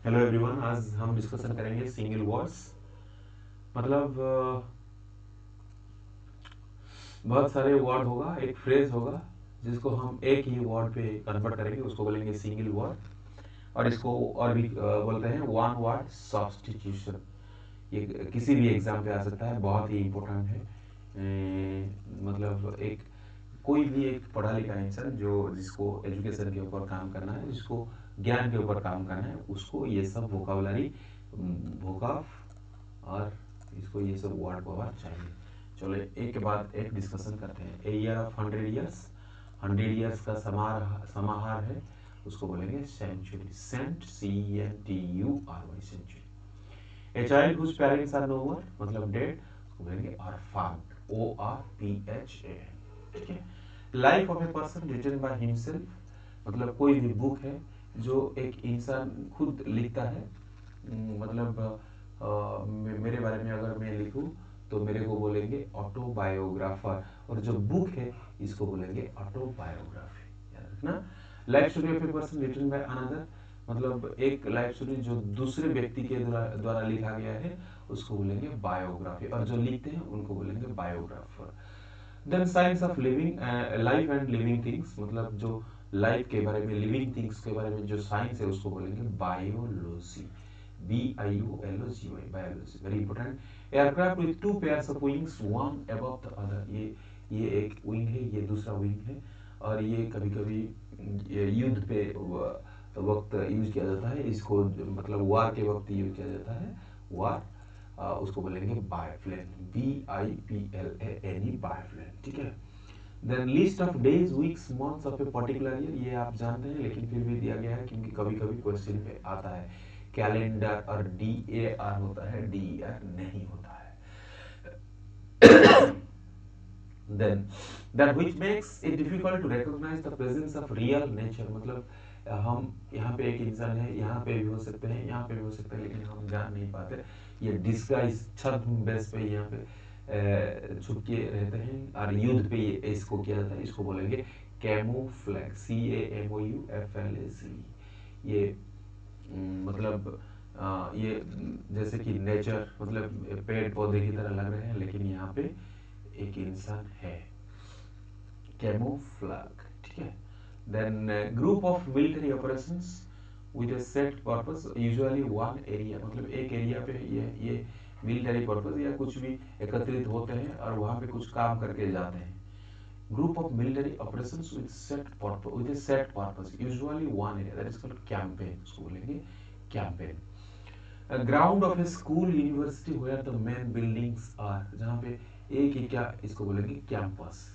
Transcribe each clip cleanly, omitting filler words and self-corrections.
Hello everyone, आज हम discussion करेंगे सिंगल वर्ड्स। मतलब बहुत सारे वर्ड होगा, एक फ्रेज होगा जिसको हम एक ही वर्ड पे कन्वर्ट करेंगे, उसको बोलेंगे सिंगल वर्ड। और इसको और भी बोलते हैं वन वर्ड सब्स्टिट्यूशन। ये किसी भी एग्जाम पे आ सकता है, बहुत ही इम्पोर्टेंट है। मतलब एक कोई भी एक पढ़ा लिखा इंसान जो जिसको एजुकेशन के ऊपर काम करना है, जिसको ज्ञान के ऊपर काम करना है, उसको ये सब वोकाबुलरी, वोकाब और इसको ये सब वर्ड पावर चाहिए। चलो एक के बाद एक डिस्कशन करते हैं। A year of 100 years, 100 years का समाहार है, उसको बोलेंगे century. Cent, CENTURY, century. A child whose parents are no more, मतलब डेड, उसको बोलेंगे ऑर्फन, ORPHAN। ठीक है। Life of a person written by himself, मतलब कोई भी बुक है जो एक इंसान खुद लिखता है। मतलब मेरे बारे में अगर मैं लिखूं तो मेरे को बोलेंगे ऑटोबायोग्राफर, और जो बुक है इसको बोलेंगे ऑटोबायोग्राफी। याद रखना। Life story of a person written by another, मतलब एक लाइफ स्टोरी जो दूसरे व्यक्ति के द्वारा लिखा गया है, उसको बोलेंगे बायोग्राफी, और जो लिखते हैं उनको बोलेंगे biographer. Then science of living, life and living things, मतलब जो लाइफ के बारे में, लिविंग थिंग्स के बारे में जो साइंस है, उसको बोलेंगे biology. BIOLOGY, biology, very important. Aircraft with two pairs of wings, one above the other, ये एक विंग है, ये दूसरा विंग है। और ये कभी कभी युद्ध पे वक्त यूज किया जाता है इसको, मतलब वार के वक्त यूज किया जाता है। वार, उसको बोलेंगे बायोप्लेन, BIPLANE, बायोप्लेन। ठीक है। Then list of days, weeks, months of a particular year, ये आप जानते हैं लेकिन फिर भी दिया गया है क्योंकि कभी कभी क्वेश्चन पे आता है। कैलेंडर, और DAR होता है, DER नहीं होता है। Then that which makes it difficult to recognise the presence of real nature, मतलब हम यहाँ पे एक इंसान है, यहाँ पे भी हो सकते हैं, यहाँ पे भी हो सकते हैं, लेकिन हम जान नहीं पाते। ये डिस्गाइज, छद्म बेस पे यहाँ पे छुप के रहते हैं, और युद्ध पे ये इसको किया जाता है, इसको बोलेंगे कैमोफ्लैग, CAMOUFLAG। ये मतलब ये जैसे कि नेचर, मतलब पेड़ पौधे की तरह लग रहे हैं, लेकिन यहाँ पे एक इंसान है। कैमोफ्लैग। ठीक है। Then group of military operations with a set purpose, usually one area, मतलब एक एरिया पे ये मिलिट्री पर्पस या कुछ भी एकत्रित होते हैं और वहाँ पे कुछ काम करके जाते हैं। Group of military operations with set purpose, with a set purpose, usually one area, that is called campaign, उसको बोलेंगे campaign. Ground of a school, university, where the main buildings are, जहाँ पे एक ही, क्या इसको बोलेंगे कैंपस।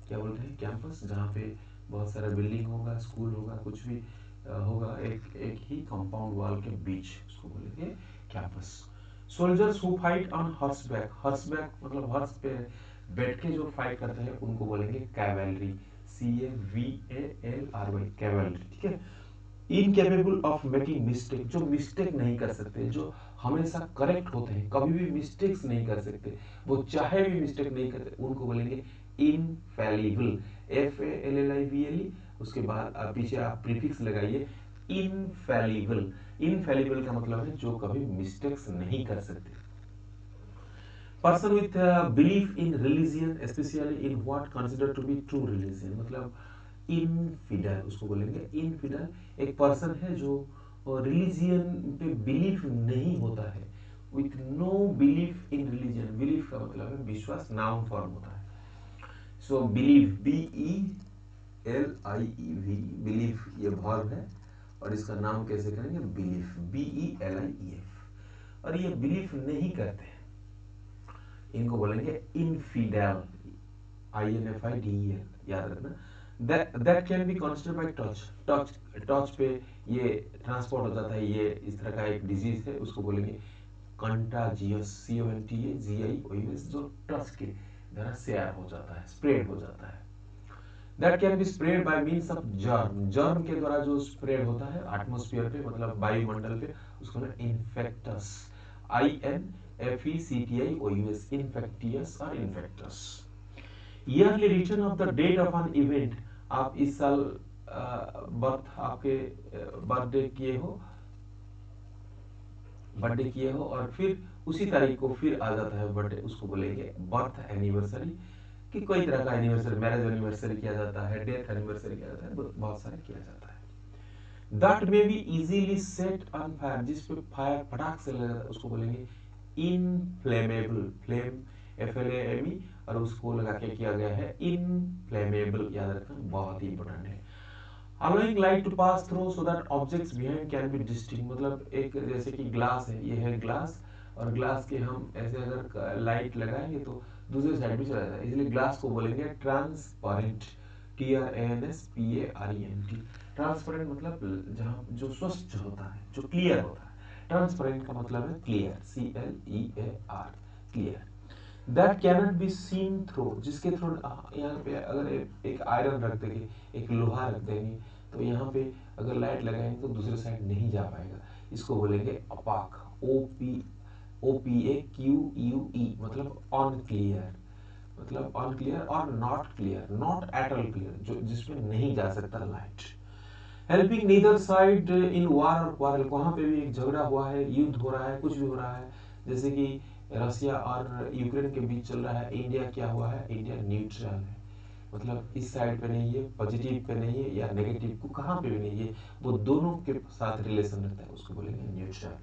क्या बोलते हैं, कैंपस, जहाँ पे बहुत सारा बिल्डिंग होगा, स्कूल होगा, कुछ भी होगा, एक एक ही कंपाउंड वॉल के बीच, उसको बोलेंगे campus. Soldiers who fight on horseback, horseback मतलब हॉर्स पे बैठ के जो फाइट करते हैं उनको बोलेंगे कैवेलरी, CAVALRY, कैवेलरी। ठीक है। इनकेपेबल ऑफ मेकिंग मिस्टेक, जो मिस्टेक नहीं कर सकते, जो हमेशा करेक्ट होते हैं, कभी भी मिस्टेक्स नहीं कर सकते, वो चाहे भी मिस्टेक नहीं करते, उनको बोलेंगे इनफैलिबल, FALLIBLE। उसके बाद पीछे आप प्रीफिक्स लगाइए, इनफैलिबल। इनफैलिबल का मतलब है जो कभी मिस्टेक्स नहीं कर सकते। Person with belief in religion, especially in what consider to be true religion, मतलब इनफिडल, उसको बोलेंगे इनफिडल। एक पर्सन है जो रिलीजियन पे बिलीफ नहीं होता है, with no belief in religion, belief का मतलब है विश्वास, नाउन फॉर्म होता है। सो बिलीव, BELIEV, बिलीफ ये वर्ब है, और इसका नाम कैसे करेंगे, बिलीफ, BELIEF। और ये बिलीफ नहीं करते हैं, इनको बोलेंगे इनफिडेल, INFIDEL, याद रखना। That can be contracted by touch, touch, touch पे ये ट्रांसपोर्ट हो जाता है, ये इस तरह का एक डिजीज है, उसको बोलेंगे कंटाजियस, CONTAGIOUS, जो टच के द्वारा शेयर हो जाता है, स्प्रेड हो जाता है। That can be spread by means of germ, germ के द्वारा जो स्प्रेड होता है एटमोस्फियर पे, मतलब वायुमंडल पे, उसको ना इन्फेक्टस, INFECTIOUS, इन्फेक्टियस और infectious. Yearly return of the date of an event, आप इस साल बर्थ, आपके बर्थडे किए हो, बर्थडे किए हो और फिर उसी तारीख को फिर आ जाता है बर्थडे, उसको बोलेंगे बर्थ एनिवर्सरी। कि कोई तरह का एनिवर्सरी, मैरिज एनिवर्सरी किया जाता है, डेथ एनिवर्सरी किया जाता है, बहुत सारे किया जाता है। That may be easily set on fire, जिस पे फायर फटाक से लगा उसको बोलेंगे इनफ्लेमेबल। फ्लेम FLAME और उसको लगा के किया गया है इनफ्लेमेबल, याद रखना बहुत ही इंपॉर्टेंट है। Allowing light to pass through so that objects behind can be distinct, मतलब एक जैसे कि ग्लास है, ये है ग्लास और ग्लास के हम ऐसे अगर लाइट लगाएंगे तो दूसरे साइड भी चला जाता है, इसलिए ग्लास को बोलेंगे ट्रांसपेरेंट। TRANSPARENT। ट्रांसपेरेंट मतलब जहाँ जो स्वच्छ होता है, जो क्लियर होता है। ट्रांसपेरेंट का मतलब है clear, CLEAR, clear. That cannot be seen through, जिसके थ्रू यहाँ पे अगर एक आयरन रख देंगे, एक लोहा रख देंगे, तो यहाँ पे अगर लाइट लगाएंगे तो दूसरे साइड नहीं जा पाएगा, इसको बोलेंगे अपाक। OPAQUE मतलब अनक्लियर, मतलब अनक्लियर और not clear, not at all clear, जो जिसमें नहीं जा सकता light. Helping neither side in war और क्वारल, वहां पे भी एक झगड़ा हुआ है, युद्ध हो रहा है, कुछ भी हो रहा है, जैसे कि रसिया और यूक्रेन के बीच चल रहा है, इंडिया क्या हुआ है, इंडिया न्यूट्रल है, मतलब इस साइड पे नहीं है, पॉजिटिव पे नहीं है या नेगेटिव को कहाँ पे भी नहीं है, वो दोनों के साथ रिलेशन रखता है, उसको बोलेंगे neutral.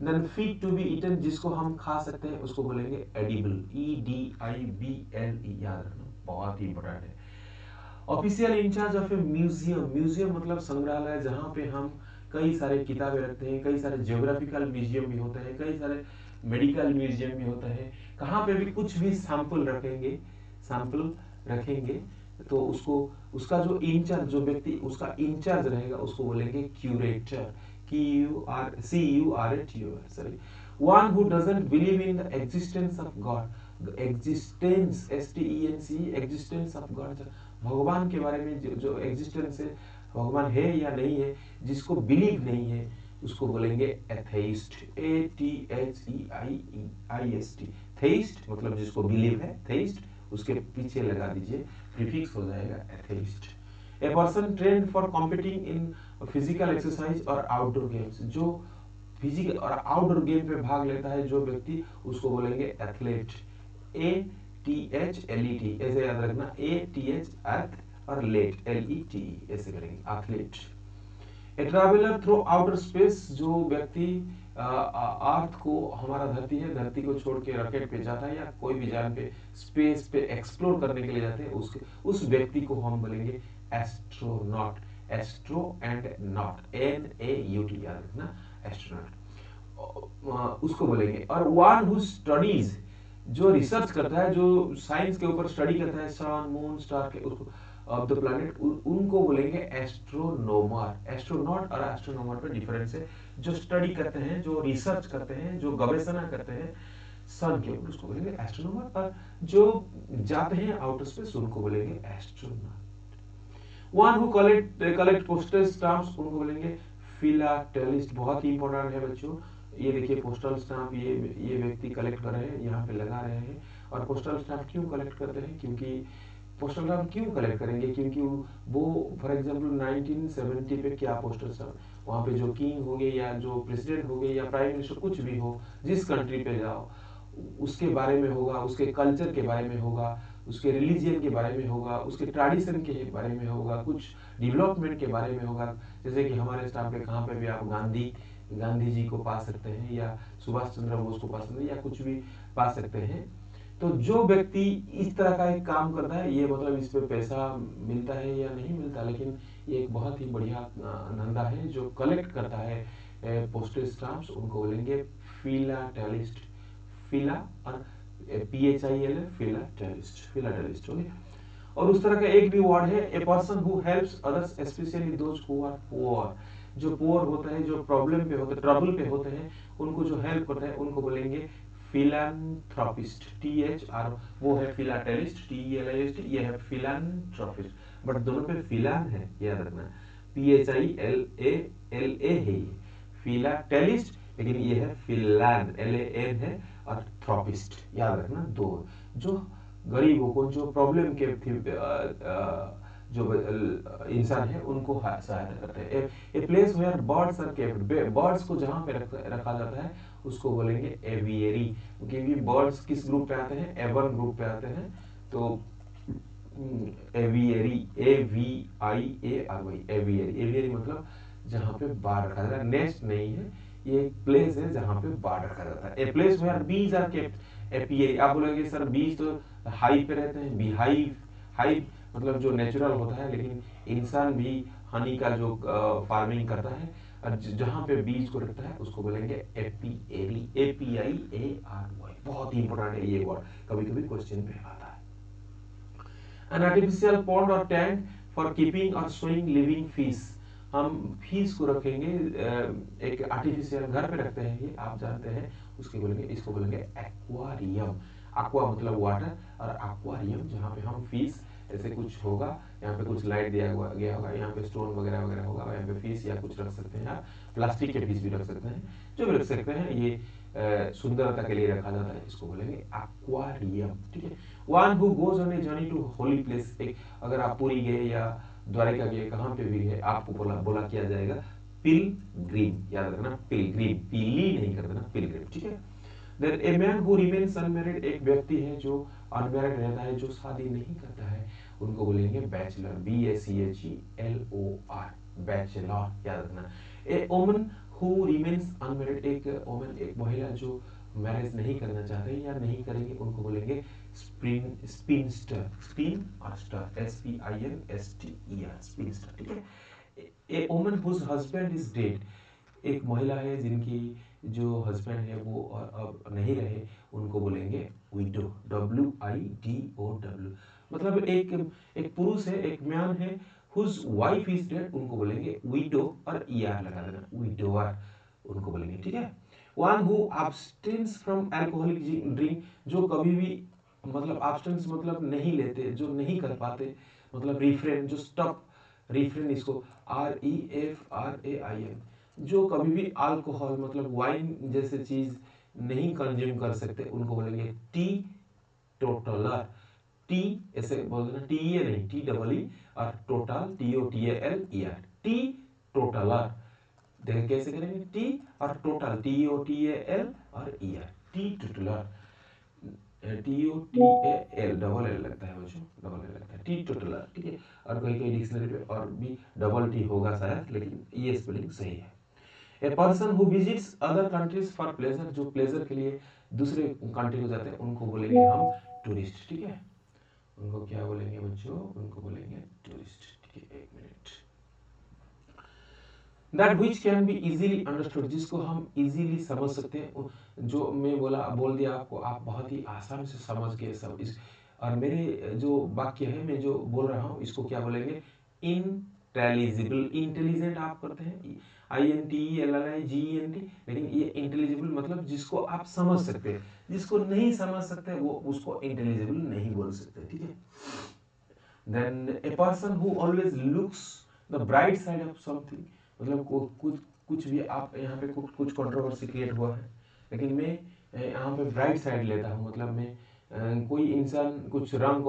Then feed to be eaten, जिसको हम खा सकते हैं, उसको बोलेंगे एडिबल, EDIBLE, याद रखना बहुत ही इंपॉर्टेंट है। Official in charge of a museum, museum मतलब संग्रहालय, जहाँ पे हम कई सारे किताबें रखते हैं, कई सारे जियोग्राफिकल म्यूजियम भी होते हैं, कई सारे मेडिकल म्यूजियम भी होता है, कहाँ पे भी कुछ भी सैंपल रखेंगे, सैंपल रखेंगे तो उसको, उसका जो इंचार्ज, जो व्यक्ति उसका इंचार्ज रहेगा, उसको बोलेंगे curator, CURATOR, sorry. One who doesn't believe in the existence of God, existence STENCE, existence of God, भगवान के बारे में जो एग्जिस्टेंस है, भगवान है या नहीं है, जिसको बिलीव नहीं है, उसको बोलेंगे एथेइस्ट, ATHEIST। थेइस्ट मतलब जिसको बिलीव है, थेइस्ट उसके पीछे लगा दीजिए प्रीफिक्स हो जाएगा atheist. A person trend for competing in physical exercise और आउटडोर गेम्स, जो फिजिकल और आउटडोर गेम पे भाग लेता है जो व्यक्ति, उसको बोलेंगे एथलेट, ATHLET, ऐसे याद रखना, ATH अर्थ और लेट LET, ऐसे करेंगे एथलेट। ए ट्रैवलर थ्रू आउटर स्पेस, जो व्यक्ति अर्थ को, हमारा धरती है, धरती को छोड़ के रॉकेट पे जाता है या कोई भी जान पे स्पेस पे एक्सप्लोर करने के लिए जाते हैं, उसके उस व्यक्ति को हम बोलेंगे astronaut, astro and not, NAUT, याद रखना एस्ट्रोनॉट, उसको बोलेंगे। और वन हु स्टडीज, जो रिसर्च करता है, जो साइंस के ऊपर स्टडी करता है, सन मून स्टार के उसको ऑफ द प्लैनेट, उनको बोलेंगे एस्ट्रोनोमर। एस्ट्रोनॉट और एस्ट्रोनोमर पे डिफरेंस है, जो स्टडी करते हैं, जो रिसर्च करते हैं, जो गवेषणा करते हैं सन के ऊपर, उसको बोलेंगे एस्ट्रोनोमर, और जो जाते हैं आउटर स्पेस उनको बोलेंगे astronaut. One who collect postal stamps, उनको बोलेंगे फिलाटेलिस्ट, बहुत ही इंपॉर्टेंट है बच्चों। ये देखिए पोस्टल स्टाम्प, ये व्यक्ति कलेक्ट कर रहे हैं, यहाँ पे लगा रहे हैं। और पोस्टल स्टाम्प क्यों कलेक्ट करते हैं, क्योंकि पोस्टल स्टाम्प क्यों कलेक्ट करेंगे, क्योंकि वो फॉर एग्जांपल 1970 पे क्या पोस्टल स्टाम्प, वहाँ पे जो किंग हो गए या जो प्रेसिडेंट हो गए या प्राइम मिनिस्टर कुछ भी हो, जिस कंट्री पे जाओ उसके बारे में होगा, उसके कल्चर के बारे में होगा, उसके रिलीजियन के बारे में होगा, उसके ट्रेडिशन के बारे में होगा, कुछ डेवलपमेंट के बारे में होगा। जैसे कि हमारे स्टाफ पे कहाँ पे भी आप गांधी जी को पा सकते हैं या सुभाष चंद्र बोस को पा सकते हैं या कुछ भी पा सकते हैं। तो जो व्यक्ति इस तरह का एक काम करता है, ये मतलब इस पे पैसा मिलता है या नहीं मिलता, लेकिन ये एक बहुत ही बढ़िया धंधा है, जो कलेक्ट करता है पोस्टल स्टाम्प्स, उनको बोलेंगे फिलाटेलिस्ट, फिला और PHIL, फिलाटेलिस्ट, फिलाटेलिस्ट हो गया। और उस तरह का एक भी वर्ड है, a person who helps others especially those who are poor, जो पुअर होते हैं, जो प्रॉब्लम पे होते हैं, ट्रबल पे होते हैं, उनको जो हेल्प करता है उनको बोलेंगे फिलैंथ्रोपिस्ट, THR, वो है फिलाटेलिस्ट, TELIST, ये है फिलैंथ्रोपिस्ट, बट दोनों पे फिलैन है, याद रखना, PHILALA है ये फिलाटेलिस्ट, लेकिन ये है फिलैन, LAN है, और थ्रोपिस्ट, याद रखना दो, जो गरीबों को, जो प्रॉब्लम के जो इंसान है उनको सहायता करते हैं। A place where birds are kept, birds को जहाँ पे रखा जाता है उसको बोलेंगे एवियरी, क्योंकि बर्ड्स किस ग्रुप पे आते हैं, एवन ग्रुप पे आते हैं। तो एवियरी, AVIARY, एवियरी, एवियरी मतलब जहाँ पे बाढ़ रखा जाता है, नेस्ट नहीं है, ये एक प्लेस है जहाँ पे बाढ़ रखा जाता है। ए place where bees are kept, apiary. आप बोलेंगे सर बीज तो हाइव पे रहते हैं, बी हाइव, हाइव मतलब जो नेचुरल होता है, लेकिन इंसान भी हनी का जो फार्मिंग करता है और जहाँ पे बीज को रखता है उसको बोलेंगे एपियरी, APIARY। बहुत ही इंपॉर्टेंट है ये वर्ड, कभी कभी क्वेश्चन में आता है। An artificial pond or tank for keeping or showing living fish। हम फिश को रखेंगे, एक आर्टिफिशियल घर पे रखते हैं, ये आप जानते हैं, उसके बोलेंगे, इसको बोलेंगे एक्वारियम। एक्वा मतलब वाटर और एक्वारियम जहाँ पे हम फिश, ऐसे कुछ होगा, यहाँ पे कुछ लाइट दिया गया होगा, यहाँ पे स्टोन वगैरह वगैरह होगा, यहाँ पे फिश या कुछ रख सकते हैं आप, प्लास्टिक के फिश भी रख सकते हैं, जो भी रख सकते हैं, ये सुंदरता के लिए रखा जाता है, इसको बोलेंगे एक्वारियम। ठीक है। One who goes on a journey to holy place, एक अगर आप पुरी गए या द्वारिका गए, कहाँ पे भी गए, आपको बोला किया जाएगा पिलग्रिम, याद रखना पिलग्रिम, पीली नहीं कर देना, पिलग्रिम। ठीक है। Then a man who remains unmarried, एक व्यक्ति है जो अनमैरिड रहता है, जो शादी नहीं करता है, उनको बोलेंगे बैचलर, BACHELOR, बैचलर, याद रखना। A woman who remains unmarried, एक वुमन, एक महिला जो मैरिज नहीं करना चाहते या नहीं करेंगे, उनको बोलेंगे स्पिनस्टर, स्पिन और स्टर, SPINSTER, स्पिनस्टर। ठीक है। A woman whose husband is dead, एक महिला है जिनकी जो हस्बैंड है वो अब नहीं रहे, उनको बोलेंगे विडो, WIDOW। मतलब एक पुरुष है, एक मैन है, हुज वाइफ इज डेड, उनको बोलेंगे विडो, और ER लगा देना, विडोअर, उनको बोलेंगे। ठीक है। One who abstains from alcoholic drink, जो कभी भी मतलब अब्सटेंस मतलब नहीं लेते, जो नहीं कर पाते, मतलब रिफ्रेन, जो स्टॉप, रिफ्रेन इसको REFRAIN, जो कभी भी अल्कोहल मतलब वाइन जैसे चीज नहीं कंज्यूम कर सकते, उनको बोलेंगे टी टोटलर। टी ऐसे बोल देना, TE नहीं, TEE, और टोटल TOTALER, टी टोटलर। देखिए कैसे करेंगे, टी और टोटल, TOTAL और ER, T toddler, TOTAL, double L लगता है बच्चों, डबल एल लगता है, टी टोटलर। ठीक है। और कहीं कहीं डिक्शनरी पे और भी डबल टी होगा शायद, लेकिन ये स्पेलिंग सही है। A person who visits other countries for pleasure, जो प्लेजर के लिए दूसरे कंट्री को जाते हैं, उनको बोलेंगे हम टूरिस्ट। ठीक है। उनको क्या बोलेंगे बच्चों, उनको बोलेंगे टूरिस्ट। ठीक है, एक minute. That which can be easily understood, जिसको हम इजीली समझ सकते हैं, जो मैं बोल दिया आपको, आप बहुत ही आसान से समझ गए सब इस। और मेरे जो वाक्य है, मैं जो बोल रहा हूँ, इसको क्या बोलेंगे, इंटेलिजिबल। इंटेलिजेंट आप करते हैं INTELLIGENT, लेकिन ये इंटेलिजिबल मतलब जिसको आप समझ सकते हैं, जिसको नहीं समझ सकते वो उसको इंटेलिजिबल नहीं बोल सकते। ठीक है। Then a person who always looks the bright side of something, मतलब कुछ भी आप यहाँ पे कुछ कंट्रोवर्सी क्रिएट हुआ है, लेकिन मैं यहाँ पे ब्राइट साइड लेता हूँ, मतलब मैं कोई इंसान कुछ रंग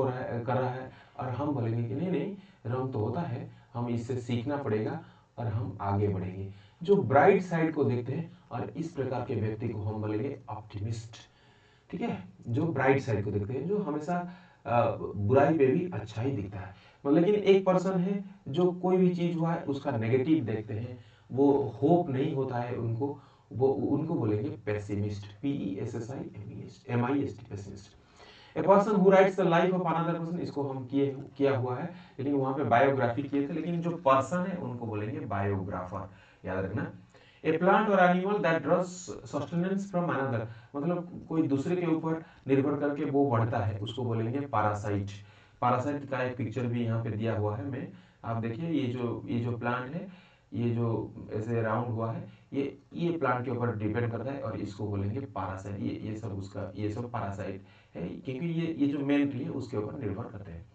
कर रहा है और हम बोलेंगे कि नहीं नहीं, रंग तो होता है, हम इससे सीखना पड़ेगा और हम आगे बढ़ेंगे। जो ब्राइट साइड को देखते हैं, और इस प्रकार के व्यक्ति को हम बोलेंगे ऑप्टिमिस्ट। ठीक है। जो ब्राइट साइड को देखते हैं, जो हमेशा बुराई पे भी अच्छा ही दिखता है। मतलब लेकिन एक पर्सन है जो कोई भी चीज हुआ है उसका नेगेटिव देखते हैं, वो होप नहीं होता है उनको, वो उनको बोलेंगे pessimist, PESSIMIST, pessimist. A person who rights the life of another person, इसको हम किया हुआ है, लेकिन वहां पे बायोग्राफी किए थे, लेकिन जो पर्सन है उनको बोलेंगे बायोग्राफर, याद रखना। ए प्लांट और animal that draws sustenance from another, मतलब कोई दूसरे के ऊपर निर्भर करके वो बढ़ता है, उसको बोलेंगे पैरासाइट। पैरासाइट का एक पिक्चर भी यहाँ पे दिया हुआ है, मैं आप देखिए, ये जो प्लांट है, ये जो ऐसे राउंड हुआ है, ये प्लांट के ऊपर डिपेंड करता है, और इसको बोलेंगे पैरासाइट। ये सब उसका, ये सब पैरासाइट है, क्योंकि ये जो मेन ट्री है उसके ऊपर निर्भर करते हैं।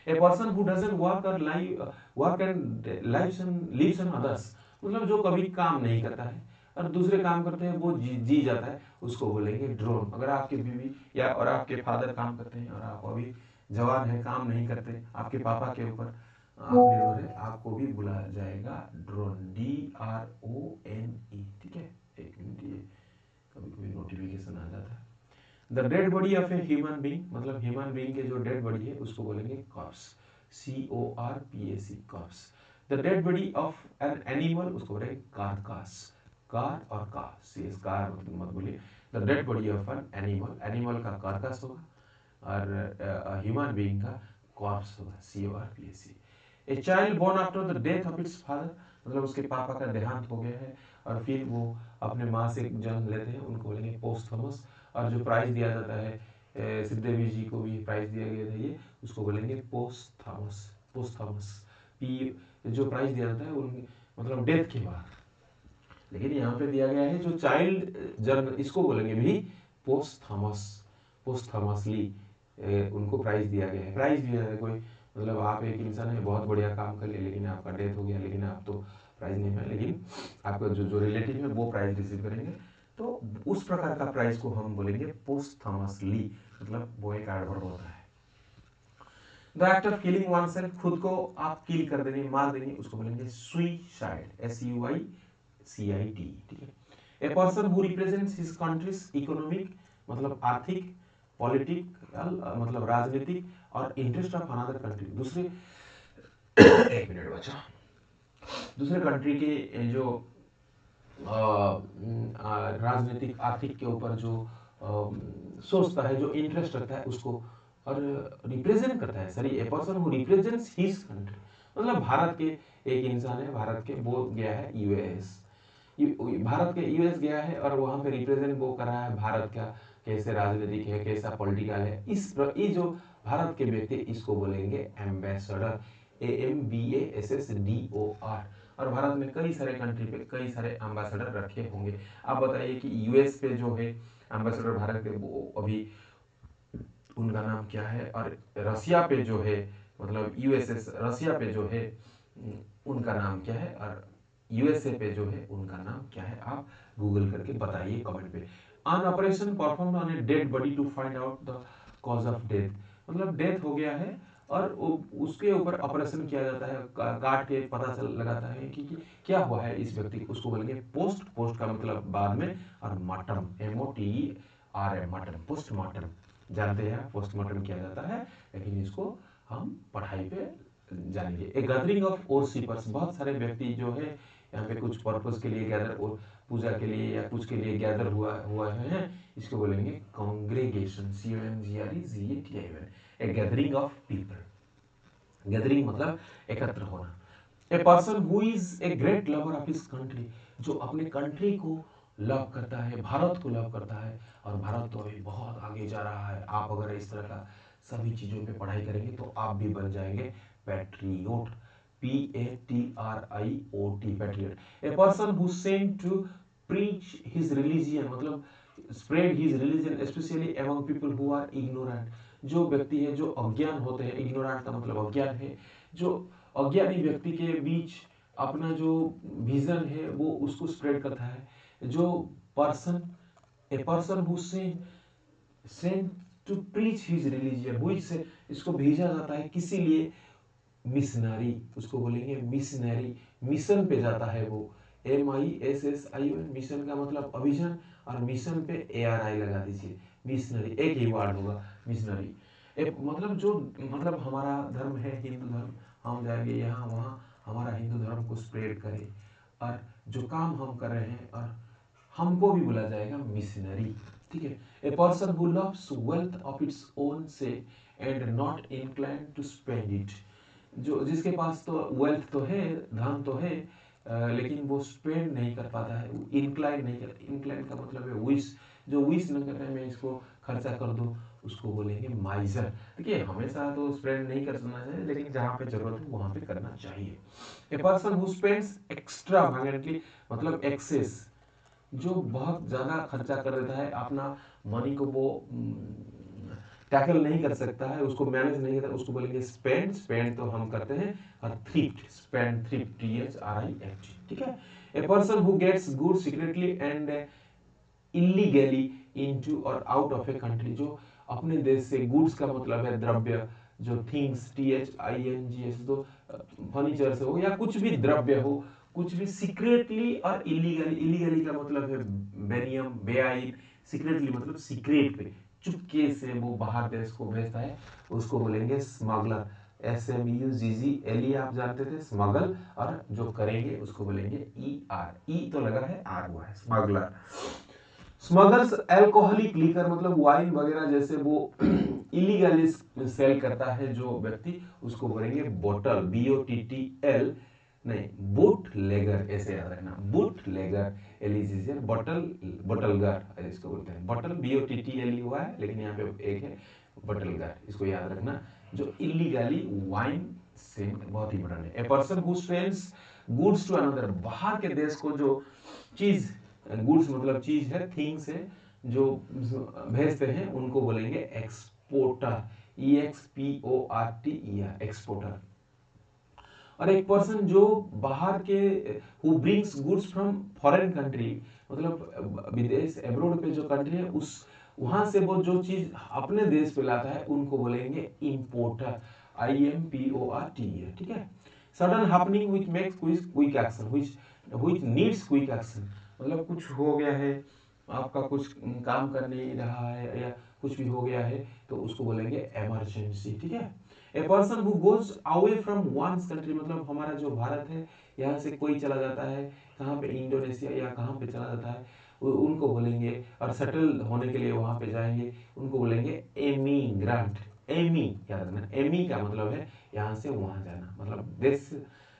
A person who doesn't work and lives on others, मतलब जो कभी काम नहीं करता है और दूसरे काम करते हैं, वो जी जाता है, उसको बोलेंगे ड्रोन। अगर आपकी बीवी या और आपके फादर काम करते हैं और आप अभी जवान है, काम नहीं करते, आपके पापा के ऊपर निर्भर है, आपको भी बुला जाएगा ड्रोन, DRONE, ठीक है। एक मिनट, ये कभी कभी नोटिफिकेशन आ जाता है। The dead body of a human being, मतलब ह्यूमन बीइंग के जो डेड बॉडी है उसको बोलेंगे corps, CORPAC, corps. The dead body of an animal उसको बोलेंगे कार्कास, कार और का, सीएस कार मत बोलिए। The dead body of an animal, animal का कार्कास होगा और ह्यूमन बीइंग का कॉर्प्स होगा, CORPAC। A child born after the death of its father, मतलब उसके पापा का देहांत हो गया है और फिर वो अपने माँ से जन्म लेते हैं, उनको बोलेंगे पोस्थमस। और जो प्राइज दिया जाता है, श्रीदेवी जी को भी प्राइज दिया गया था ये, उसको बोलेंगे पोस्थमस, पोस्थमस। पी जो प्राइज दिया जाता है उन मतलब डेथ के बाद, लेकिन यहाँ पे दिया गया है जो चाइल्ड जन्म, इसको बोलेंगे भी पोस्थमस, पोस्थमसली उनको प्राइज दिया गया है। प्राइज दिया है कोई, मतलब आप एक इंसान है बहुत बढ़िया काम कर लिया लेकिन आपका डेथ हो गया, लेकिन आप तो प्राइज नहीं मिला, लेकिन आपका जो रिलेटिव है वो प्राइज रिसीव करेंगे, तो उस प्रकार का प्राइज को हम बोलेंगे पोस्थमसली, मतलब वो एक एडवर्ब होता है। The act of killing oneself, खुद को आप किल कर देंगे, मार देंगे, उसको बोलेंगे सुसाइड, SUICID, ठीक है। A person who represents his countries economic, मतलब आर्थिक, पॉलिटिकल मतलब राजनीतिक, और इंटरेस्ट ऑफ अनदर कंट्री, दूसरे एक मिनट बचा, दूसरे कंट्री के जो राजनीतिक आर्थिक के ऊपर जो सोचता है, जो इंटरेस्ट रखता है उसको, और रिप्रेजेंट करता है, sorry, A person who represents his country, मतलब भारत के एक इंसान है, भारत के, वो गया है यूएस, भारत के यूएस गया है और वहाँ पे रिप्रेजेंट वो कर रहा है भारत का कैसे राजनीतिक है, कैसा पॉलिटिकल है, ये जो भारत के व्यक्ति, इसको बोलेंगे एम्बेसडर, AMBASSDOR। और भारत में कई सारे कंट्री पे कई सारे एम्बेसडर रखे होंगे। आप बताइए कि यूएस पे जो है एम्बेसडर भारत के, वो अभी उनका नाम क्या है, और रसिया पे जो है, मतलब USS रसिया पे जो है उनका नाम क्या है, और USA पे जो है उनका नाम क्या है, आप गूगल करके बताइए कमेंट पे। On operation performed on a dead body to find out the cause of death, मतलब डेथ हो गया है और उसके ऊपर ऑपरेशन किया जाता है, काट के पता चल लगाता है कि क्या हुआ है इस व्यक्ति को, उसको बोलेंगे पोस्ट, पोस्ट का मतलब बाद में, और मार्टम, MOTERM, मार्टम, पोस्टमार्टम, जानते हैं पोस्टमार्टम किया जाता है, लेकिन इसको हम पढ़ाई पे जानेंगे। ए गैदरिंग ऑफ ओरशिपर्स, बहुत सारे व्यक्ति जो है यहाँ पे कुछ पर्पस के लिए गैदर, पूजा के लिए या कुछ के लिए गैदर हुआ है, इसको बोलेंगे congregation, CONGREGATION, A gathering of people, gathering मतलब एकत्र होना। ए person who is a great lover of his country, जो अपने कंट्री को लव करता है, भारत को लव करता है, और भारत तो अभी बहुत आगे जा रहा है। आप अगर इस तरह का सभी चीज़ों पे पढ़ाई करेंगे तो आप भी बन जाएंगे patriot, PATRIOT, patriot. A person who sent to preach his religion, मतलब spread his religion especially among people who are ignorant, जो व्यक्ति है जो अज्ञान होते हैं, इग्नोरेंट का मतलब अज्ञान है, जो अज्ञानी व्यक्ति के बीच अपना जो विजन है वो उसको स्प्रेड करता है। जो person, a person who sent to preach his religion, वो इसको भेजा जाता है किसी लिए, मिशनरी, उसको बोलेंगे मिशनरी, मिशन पे जाता है वो, MISSION, मिशन का मतलब अभियान, और मिशन पे ARI लगा दीजिए, मिशनरी, एक ही वर्ड होगा मिशनरी। मतलब जो, मतलब हमारा धर्म है हिंदू धर्म, हम जाएंगे यहाँ वहाँ, हमारा हिंदू धर्म को स्प्रेड करें, और जो काम हम कर रहे हैं, और हमको भी बोला जाएगा मिशनरी, ठीक है। A person who loves wealth of its own से and not incline to spend it, जो जिसके पास तो वेल्थ तो है, धन तो है, लेकिन वो स्पेंड नहीं कर पाता है, इनक्लाइन नहीं कर, इनक्लाइन का मतलब है विश, जो विश नहीं करता है मैं इसको खर्चा कर दूं, उसको बोलेंगे माइजर। देखिए हमेशा तो स्पेंड नहीं करना चाहिए, लेकिन जहाँ पे जरूरत है वहाँ पे करना चाहिए। ए पर्सन हु स्पेंड्स एक्स्ट्रावेगेंटली, मतलब एक्सेस, जो बहुत ज़्यादा खर्चा कर देता है अपना मनी को, वो टैकल नहीं कर सकता है, उसको मैनेज नहीं करता, उसको बोलेंगे स्पेंड, स्पेंड तो हम करते हैं, और थ्रिफ्ट, स्पेंड थ्रिफ्ट, THRIFT, ठीक है। A person who gets good secretly and illegally into or out of a country, जो अपने देश से, गुड्स का मतलब है द्रव्य, जो थिंग्स, THINGS, तो फर्नीचर से हो या कुछ भी द्रव्य हो, कुछ भी सीक्रेटली और इलीगली, इलीगली का मतलब है बेनियम, बेआईन, सीक्रेटली मतलब सीक्रेट पे, चुपके से वो बाहर देश को भेजता है, उसको बोलेंगे स्मगलर। SMUGGLE आप जानते थे, स्मगल, और जो करेंगे उसको बोलेंगे ER, ई तो लगा है, आर हुआ है, स्मगलर। स्मगल्स अल्कोहलिक लीकर मतलब वाइन वगैरह जैसे वो इलीगली सेल करता है जो व्यक्ति, उसको बोलेंगे बोटल, BOTTL, नहीं बूट लेगर, ऐसे याद रखना, बूट लेगर, एलिजियर, बॉटल, बॉटलगर इसको बोलते हैं, बॉटल BOTTL हुआ है, लेकिन यहाँ पे एक है बॉटलगर, इसको याद रखना, जो इलीगली वाइन से बहुत इंपॉर्टेंट है। A person who sells goods to another, बाहर के देश को जो चीज, गुड्स मतलब चीज है, थिंग्स है, जो भेजते हैं उनको बोलेंगे एक्सपोर्टर, EXPORTER, एक्सपोर्टर। और एक पर्सन जो बाहर के, who brings goods from foreign country, मतलब विदेश, एब्रोड पे जो कंट्री है, उस वहां से वो जो चीज अपने देश पे लाता है उनको बोलेंगे इंपोर्टर, IMPORTER, ठीक है। Sudden happening which makes quick action, which needs quick action, मतलब कुछ हो गया है, आपका कुछ काम कर नहीं रहा है या कुछ भी हो गया है, तो उसको बोलेंगे इमरजेंसी, ठीक है। A person who goes away from one's country, मतलब हमारा जो भारत है, यहाँ से कोई चला जाता है कहाँ पे, इंडोनेशिया या कहाँ पे चला जाता है, उनको बोलेंगे, और सेटल होने के लिए वहाँ पे जाएंगे, उनको बोलेंगे एमिग्रेंट। एमी याद रखना, एमी का मतलब है यहाँ से वहाँ जाना, मतलब देश।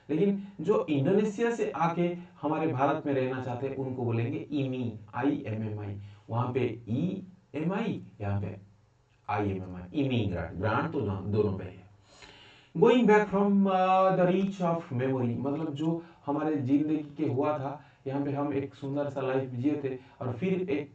लेकिन जो इंडोनेशिया से आके हमारे भारत में रहना चाहते हैं उनको बोलेंगे इमी, IMMI, वहाँ पे EMI, यहाँ पे IMMI, इमिग्रेंट, ग्रांट तो दोनों पे है। Going back from the reach of memory, मतलब जो हमारे जिंदगी के हुआ था, यहाँ पे हम एक सुंदर सा लाइफ जिए थे, और फिर एक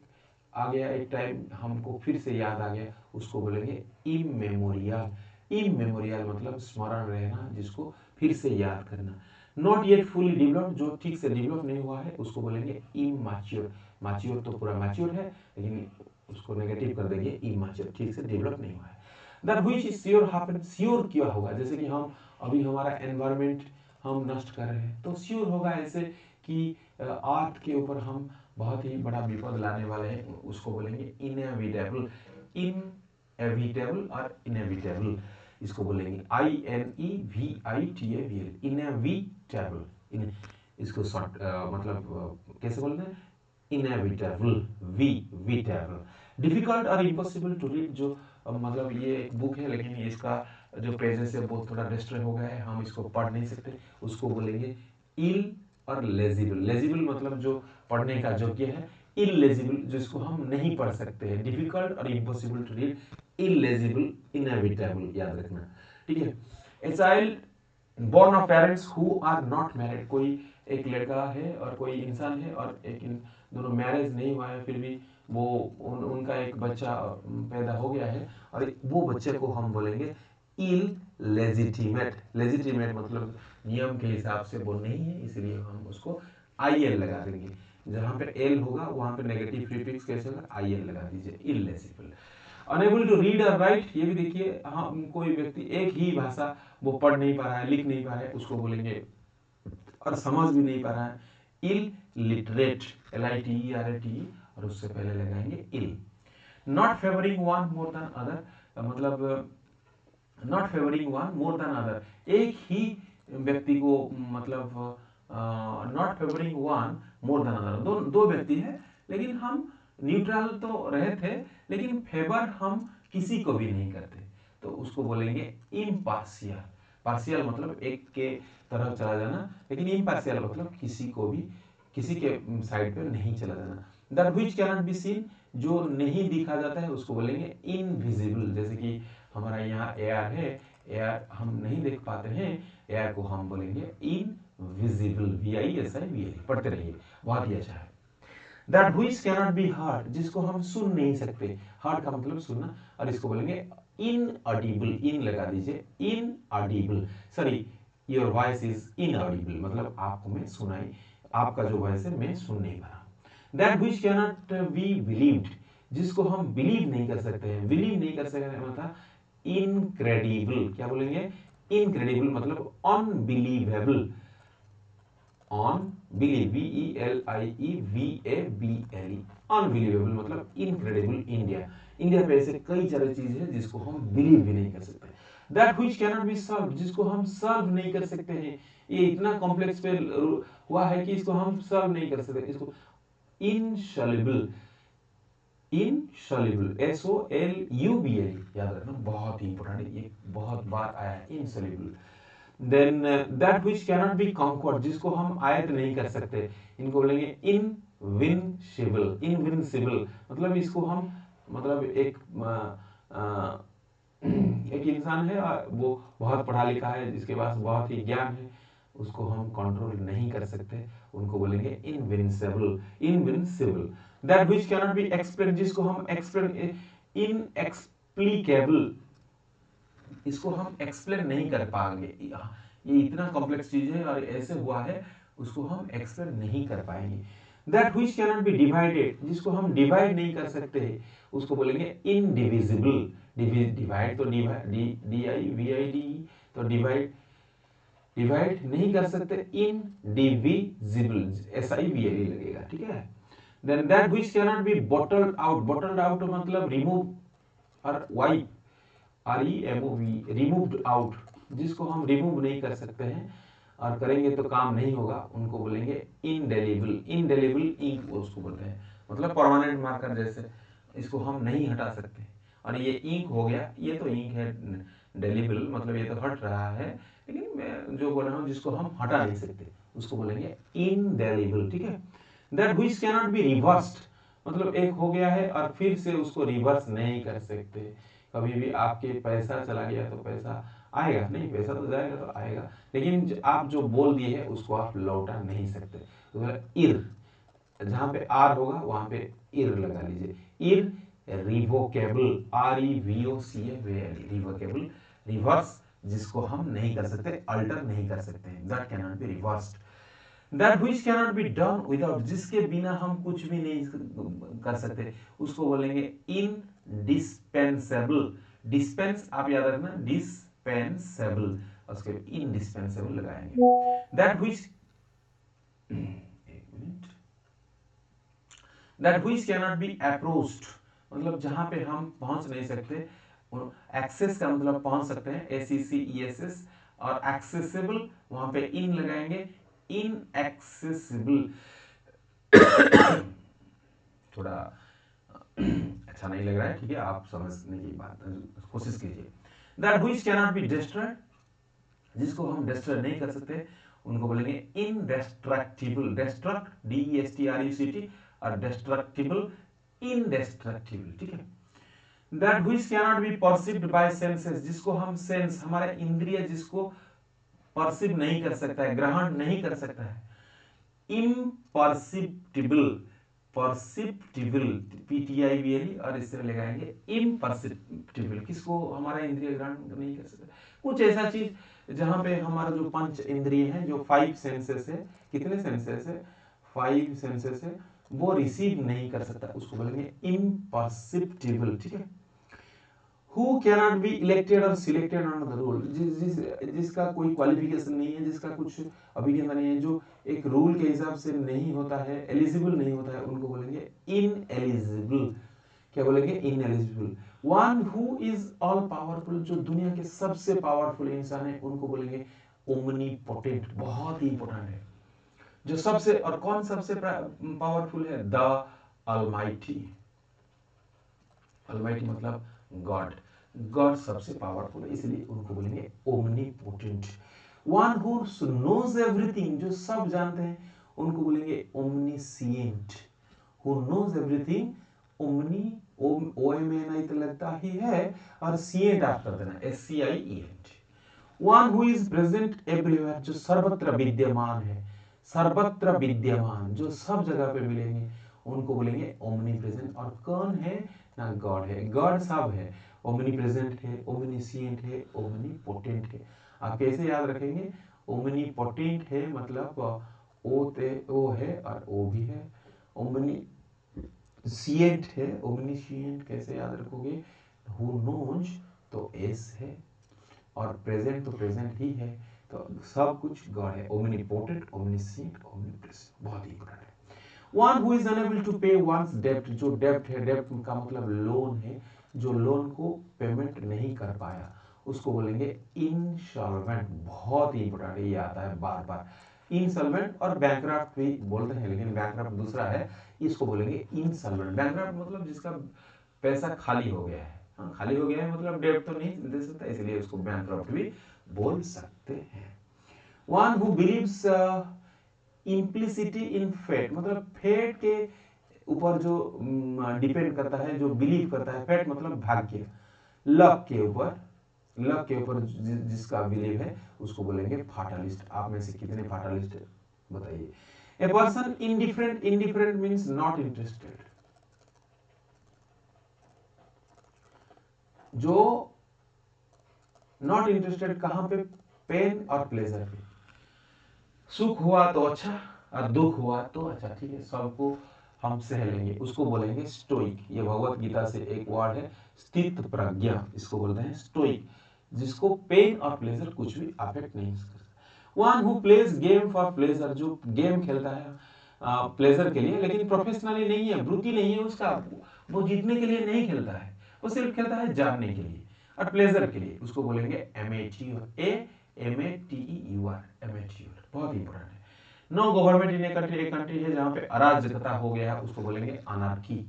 आ गया, एक टाइम हमको फिर से याद आ गया, उसको बोलेंगे इमेमोरियल। इमेमोरियल मतलब स्मरण रहना, जिसको फिर से याद करना। नॉट येट फुली डेवलप्ड, जो ठीक से डेवलप नहीं हुआ है, उसको बोलेंगे इमैच्योर। मैच्योर तो पूरा मैच्योर है, लेकिन उसको नेगेटिव कर देंगे, इमैच्योर, ठीक से डेवलप नहीं हुआ है। That which is sure happen, sure क्या होगा, जैसे कि हम अभी हमारा एनवायरनमेंट हम नष्ट कर रहे हैं, तो श्योर होगा ऐसे कि अर्थ के ऊपर हम बहुत ही बड़ा विपद लाने वाले हैं, उसको बोलेंगे इनएविटेबल। इनएविटेबल और इनएविटेबल, इसको बोलेंगे INEVITABL, इनएविटेबल। इसको शॉर्ट मतलब कैसे बोलते हैं, इनएविटेबल, विटेबल। डिफिकल्ट और इम्पॉसिबल टू रीड, जो मतलब ये एक बुक है, लेकिन इसका जो पेजेस है वो थोड़ा डिस्ट्रॉय हो गया है, हम इसको पढ़ नहीं सकते, उसको बोलेंगे इल और लेजिबल। लेजिबल मतलब जो पढ़ने का योग्य है, इलेजिबल जिसको हम नहीं पढ़ सकते हैं। डिफिकल्ट और impossible to read, illegible, inevitable, याद रखना, ठीक है। A child born of parents who are not married, कोई एक लड़का है और कोई इंसान है, और एक दोनों मैरिज नहीं हुआ है, फिर भी वो उनका एक बच्चा पैदा हो गया है, और वो बच्चे को हम बोलेंगे इल लेजिटिमेट। लेजिटिमेट मतलब नियम के हिसाब से वो नहीं है, इसलिए हम उसको IL लगा देंगे, जहाँ पे L होगा वहाँ पे नेगेटिव प्रीफिक्स कैसे होगा, IL लगा दीजिए, इलेजिबल। अनेबल टू रीड और राइट, ये भी देखिए, हम कोई व्यक्ति एक ही भाषा वो पढ़ नहीं पा रहा है, लिख नहीं पा रहा है, उसको बोलेंगे, और समझ भी नहीं पा रहा है, इल लिटरेट, LITERATE, और उससे पहले लगाएंगे ill. Not favouring one more than other, मतलब not favouring one more than other, एक ही व्यक्ति को, मतलब not favouring one more than other, दो व्यक्ति है, लेकिन हम न्यूट्रल तो रहे थे, लेकिन फेवर हम किसी को भी नहीं करते, तो उसको बोलेंगे इम्पार्शियल। पार्शियल मतलब एक के तरफ चला जाना, लेकिन इम्पार्शियल मतलब किसी को भी, किसी के साइड पे नहीं चला जाना। That which can not be seen, जो नहीं दिखा जाता है, उसको बोलेंगे इनविजिबल। जैसे कि हमारा यहाँ एयर है, एयर हम नहीं देख पाते हैं, एयर को हम बोलेंगे इनविजिबल, VISIBL, पढ़ते रहिए, बहुत ही अच्छा है। That which can not be heard, जिसको हम सुन नहीं सकते, हर्ड का मतलब सुनना, और इसको बोलेंगे इनऑडिबल, इन लगा दीजिए, inaudible, sorry your voice is inaudible, मतलब आपको मैं सुनाई, आपका जो वॉइस है मैं सुन नहीं पा रहा। That which can not be believed, जिसको हम बिलीव नहीं कर सकते हैं, बिलीव नहीं कर सकते मतलब इनक्रेडिबल, क्या बोलेंगे, इनक्रेडिबल मतलब unbelievable, on believe, VELIEVABLE, unbelievable मतलब इनक्रेडिबल। इंडिया, इंडिया पे ऐसे कई सारी चीजें हैं जिसको हम बिलीव भी नहीं कर सकते। That which cannot B solve, जिसको हम सॉल्व नहीं कर सकते हैं, ये इतना कॉम्प्लेक्स पे हुआ है कि इसको हम सॉल्व नहीं कर सकते। इसको इनसॉल्युबल, इनसॉल्युबल, SOLUBLE, याद रखना, बहुत ही इंपॉर्टेंट है, ये बहुत बार आया है, insoluble. Then that which cannot be conquered, जिसको हम आयत नहीं कर सकते, इनको बोलेंगे इनविंसिबल, इनविंसिबल मतलब इसको हम, मतलब एक इंसान है वो बहुत पढ़ा लिखा है, जिसके पास बहुत ही ज्ञान है, उसको हम कंट्रोल नहीं कर सकते, उनको बोलेंगे invincible, invincible. That which cannot B explain, जिसको हम एक्सप्लेन, इनएक्सप्लिकेबल, इसको हम एक्सप्लेन नहीं कर पाएंगे, ये इतना कॉम्प्लेक्स चीज है और ऐसे हुआ है, उसको हम एक्सप्लेन नहीं कर पाएंगे। That which cannot be divided, जिसको हम डिवाइड नहीं कर सकते, उसको बोलेंगे इनडिविजिबल। डिवाइड तो DIVID, तो डिवाइड, डिवाइड नहीं कर सकते, इनडिविजिबल, SIVL लगेगा, ठीक है। Then that which cannot be blotted out, blotted out मतलब रिमूव और वाइप, REMOV, रिमूव्ड आउट, जिसको हम रिमूव नहीं कर सकते हैं और करेंगे तो काम नहीं होगा, उनको बोलेंगे इनडेलिबल, इनडेलिबल इंक उसको बोलते हैं, मतलब परमानेंट मार्कर जैसे, इसको हम नहीं हटा सकते। और ये इंक हो गया, ये तो इंक है, डेलिबल मतलब ये तो हट रहा है, लेकिन मैं जो बोल रहा हूँ जिसको हम हटा नहीं सकते, उसको बोलेंगे इनडेलिबल, ठीक है। That which cannot be reversed, मतलब एक हो गया है और फिर से उसको रिवर्स नहीं कर सकते। कभी भी आपके पैसा चला गया तो पैसा आएगा नहीं, पैसा तो जाएगा तो आएगा, लेकिन आप जो बोल दिए है उसको आप लौटा नहीं सकते। तो इर, जहां पे आर होगा वहां पे इर लगा लीजिए, इर रिवोकेबल, REVOCABLE, रिवोकेबल, रिवर्स जिसको हम नहीं कर सकते, अल्टर नहीं कर सकते, that can not be reversed. That which can not be done without, जिसके बिना हम कुछ भी नहीं कर सकते, उसको बोलेंगे इनडिस्पेंसेबल। डिस्पेंस आप याद रखना, डिस्पेंसेबल, उसके इनडिस्पेंसेबल लगाएंगे। दैट व्हिच, एक minute, that which can not be approached, मतलब जहां पे हम पहुंच नहीं सकते, एक्सेस का मतलब पहुंच सकते हैं, ACCESS, और एक्सेसिबल वहां पे इन लगाएंगे, इनएक्सेसिबल, थोड़ा अच्छा नहीं लग रहा है, ठीक है, आप समझने की बात कोशिश कीजिए। That which can not be destroyed, जिसको हम डिस्ट्रॉय नहीं कर सकते, उनको बोलेंगे इनडेस्ट्रक्टिबल, डेस्ट्रक्ट DESTRUCT और डेस्ट्रक्टिबल, इनडेस्ट्रक्टिबल, ठीक है। That which can not be perceived bye senses, जिसको हम सेंस, हमारा इंद्रिय जिसको परसीव नहीं कर सकता है, ग्रहण नहीं कर सकता है, इम्परसिप्टिबल, परसिप्टिबल, PTIBLE, और इससे लगाएंगे इम्परसिप्टिबल, किसको हमारा इंद्रिय ग्रहण नहीं कर सकता, कुछ ऐसा चीज जहां पे हमारा जो पंच इंद्रिय है, जो 5 सेंसेस है, कितने सेंसेस है, 5 सेंसेस है, वो रिसीव नहीं कर सकता, उसको बोलेंगे इम्परसिप्टिबल, ठीक है। Who cannot be elected or selected under the rule, जिसका कोई क्वालिफिकेशन नहीं है, जिसका कुछ अभिज्ञता नहीं है, जो एक रूल के हिसाब से नहीं होता है, एलिजिबल नहीं होता है, उनको बोलेंगे इनएलिजिबल, क्या बोलेंगे, ineligible. One who is all powerful, जो दुनिया के सबसे पावरफुल इंसान है, उनको बोलेंगे ओमनीपोटेंट, बहुत ही इंपॉर्टेंट है, जो सबसे, और कौन सबसे पावरफुल है, द अलमाइटी, अलमाइटी मतलब गॉड, गॉड सबसे पावरफुल है, इसलिए उनको बोलेंगे omnipotent. One who knows everything, जो सब जानते हैं, उनको बोलेंगे omniscient, who knows everything, omni, OMNI तो लगता ही है, और सिएंट आफ्टर देना, SCIENT। One who is present everywhere, जो सर्वत्र विद्यमान है, सर्वत्र विद्यमान, जो सब जगह पे मिलेंगे, उनको बोलेंगे ओमनी प्रेजेंट। और कौन है ना, गॉड है, गॉड सब है, ओमनी प्रेजेंट है, ओमनीसिएंट है, ओमनी पोटेंट है। आप कैसे याद रखेंगे, ओमनी पोटेंट है मतलब ओ है और ओ भी है, ओमनी सिएंट है, ओमनीसिएंट कैसे याद रखोगे, हु नोज तो एस है, और प्रेजेंट तो प्रेजेंट ही है, तो सब कुछ गॉड है। ओमनीपोटेंट, ओमनीसिएंट, ओमनीप्रेजेंट, बहुत ही इंपॉर्टेंट है। One who is unable to pay one's डेब्ट, जो डेब्ट है, डेब्ट का मतलब लोन है, जो लोन को पेमेंट नहीं कर पाया उसको बोलेंगे इंसॉल्वेंट। बहुत ही इंपॉर्टेंट है, ये आता है बार बार। इंसॉल्वेंट और बैंकरप्ट भी बोलते हैं, लेकिन बैंकरप्ट दूसरा है, इसको बोलेंगे इंसॉल्वेंट। बैंकरप्ट मतलब जिसका पैसा खाली हो गया है, हाँ खाली हो गया है मतलब डेब्ट तो नहीं दे सकता, इसलिए उसको बैंकरप्ट भी बोल सकते हैं। One who believes implicitly in fate, मतलब फेट के ऊपर जो डिपेंड करता है, जो बिलीव करता है, फेट मतलब भाग्य, लक के ऊपर, लक के ऊपर जिसका बिलीव है उसको बोलेंगे फाटलिस्ट। आप में से कितने फाटलिस्ट बताइए। A person indifferent, indifferent means not interested, जो नॉट इंटरेस्टेड कहां पे, पेन और प्लेजर पे। सुख हुआ तो अच्छा और दुख हुआ तो अच्छा, ठीक है, सबको हम सह लेंगे, उसको बोलेंगे स्टोइक। ये भगवत गीता से एक वर्ड है, स्थित प्रज्ञा, इसको बोलते हैं स्टोइक, जिसको पेन और प्लेजर कुछ भी अफेक्ट नहीं करता। One who plays game for pleasure, जो गेम खेलता है प्लेजर के लिए, लेकिन प्रोफेशनली नहीं है, वृत्ति नहीं है उसका, वो जीतने के लिए नहीं खेलता है, वो सिर्फ खेलता है जानने के लिए और प्लेजर के लिए, उसको बोलेंगे एमेच्योर, एमेट्यूर, एमेच्योर, बहुत इंपॉर्टेंट है। No government in a country, एक कंट्री है जहाँ पे अराजकता हो गया है, उसको बोलेंगे अनार्की,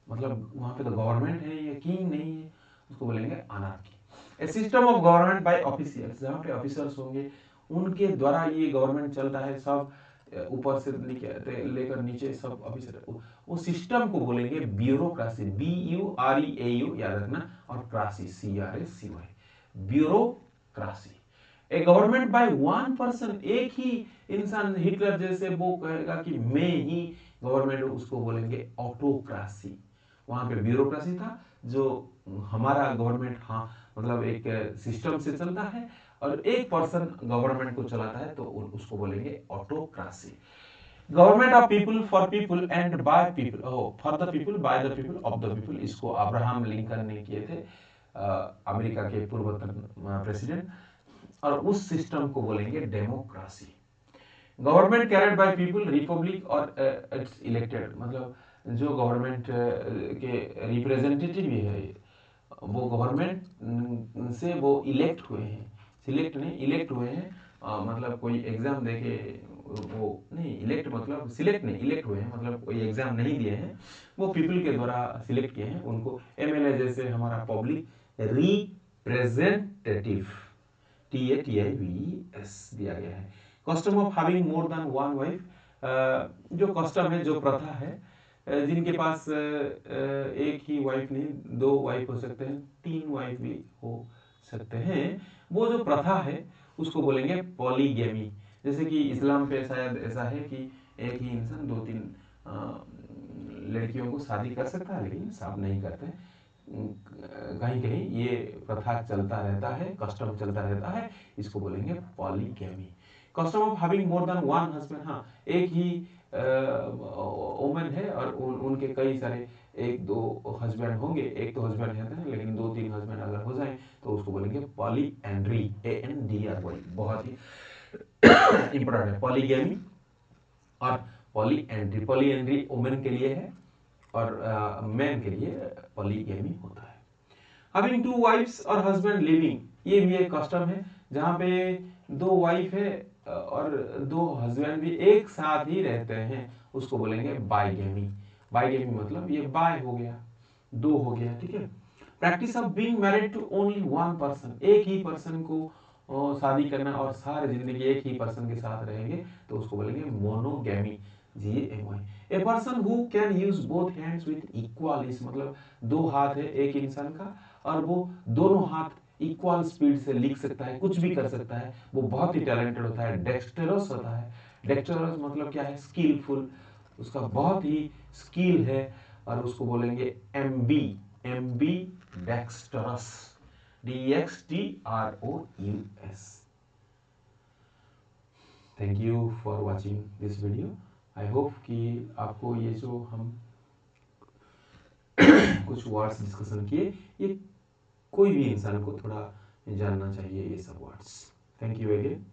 मतलब वहाँ पे तो गवर्नमेंट है, ये किंग नहीं है, उसको बोलेंगे anarchy. A system of government by officials, जहाँ पे ऑफिसर्स होंगे उनके द्वारा ये गवर्नमेंट चलता है, सब ऊपर से लेकर नीचे सब ऑफिसर, वो सिस्टम को बोलेंगे ब्यूरोक्रेसी, BUREAU याद रखना, और cracy, CRACY, bureaucracy. A government by one person, एक ही इंसान, हिटलर जैसे वो कहेगा कि मैं ही गवर्नमेंट, उसको बोलेंगे ऑटोक्रासी। वहां पे ब्यूरोक्रेसी था, जो हमारा गवर्नमेंट, हाँ मतलब एक सिस्टम से चलता है और एक पर्सन गवर्नमेंट को चलाता है, तो उसको बोलेंगे autocracy. Government of people, for people and by people, for the people, by the people, of the people, इसको अब्राहम लिंकन ने किए थे, अमेरिका के पूर्वतन प्रेसिडेंट, और उस सिस्टम को बोलेंगे democracy. Government carried by people, Republic और इट्स इलेक्टेड, मतलब जो गवर्नमेंट के रिप्रेजेंटेटिव भी है, वो गवर्नमेंट से वो इलेक्ट हुए हैं, सिलेक्ट नहीं, इलेक्ट हुए हैं, मतलब कोई एग्जाम देके वो नहीं, इलेक्ट मतलब सिलेक्ट नहीं, इलेक्ट हुए हैं मतलब कोई एग्जाम नहीं दिए हैं, वो पीपल के द्वारा सिलेक्ट किए हैं उनको। MLA जैसे हमारा पब्लिक रिप्रेजेंटेटिव, TATIVES दिया गया है। Custom of having more than one wife, जो कस्टम है, जो प्रथा है, जिनके पास एक ही वाइफ नहीं, 2 वाइफ हो सकते हैं, 3 वाइफ भी हो सकते हैं, वो जो प्रथा है उसको बोलेंगे पॉलीगैमी। जैसे कि इस्लाम पे शायद ऐसा है कि एक ही इंसान 2-3 लड़कियों को शादी कर सकता है, लेकिन सब नहीं करते, कहीं कहीं ये प्रथा चलता रहता है, कस्टम चलता रहता है, इसको बोलेंगे polygamy. Custom of having more than one husband, हाँ एक ही वुमन है और उनके कई सारे 1-2 हस्बैंड होंगे, एक तो हस्बैंड रहते हैं लेकिन 2-3 हस्बैंड अगर हो जाए तो उसको बोलेंगे पॉलीएंड्री, ANDRY, बहुत ही इंपॉर्टेंट है पॉलीगैमी और पॉलीएंड्री। पॉलीएंड्री वुमेन के लिए है और मैन के लिए पॉलीगैमी होता है। हैविंग 2 वाइफ्स और हस्बैंड लिविंग, ये भी एक कस्टम है जहाँ पे 2 वाइफ है और 2 हस्बैंड भी एक साथ ही रहते हैं, उसको बोलेंगे बाइगैमी। बाइगैमी मतलब ये बाय हो गया, 2 हो गया, ठीक है। Practice of being married to only one person, एक ही पर्सन को शादी करना और सारी जिंदगी एक ही पर्सन के साथ रहेंगे, तो उसको बोलेंगे monogamy, GAMY। A person who can use both hands with equal ease, मतलब 2 हाथ है एक इंसान का और वो दोनों हाथ इक्वल स्पीड से लिख सकता है, कुछ भी कर सकता है, वो बहुत ही टैलेंटेड होता है, डेक्स्टरस होता है। डेक्स्टरस मतलब क्या है, स्किलफुल, उसका बहुत ही स्किल है और उसको बोलेंगे MB डेक्स्टरस, DEXTROUS। Thank you for watching this video. I hope कि आपको ये जो हम कुछ वर्ड्स डिस्कशन किए, ये कोई भी इंसान को थोड़ा जानना चाहिए ये सब वर्ड्स। Thank you again.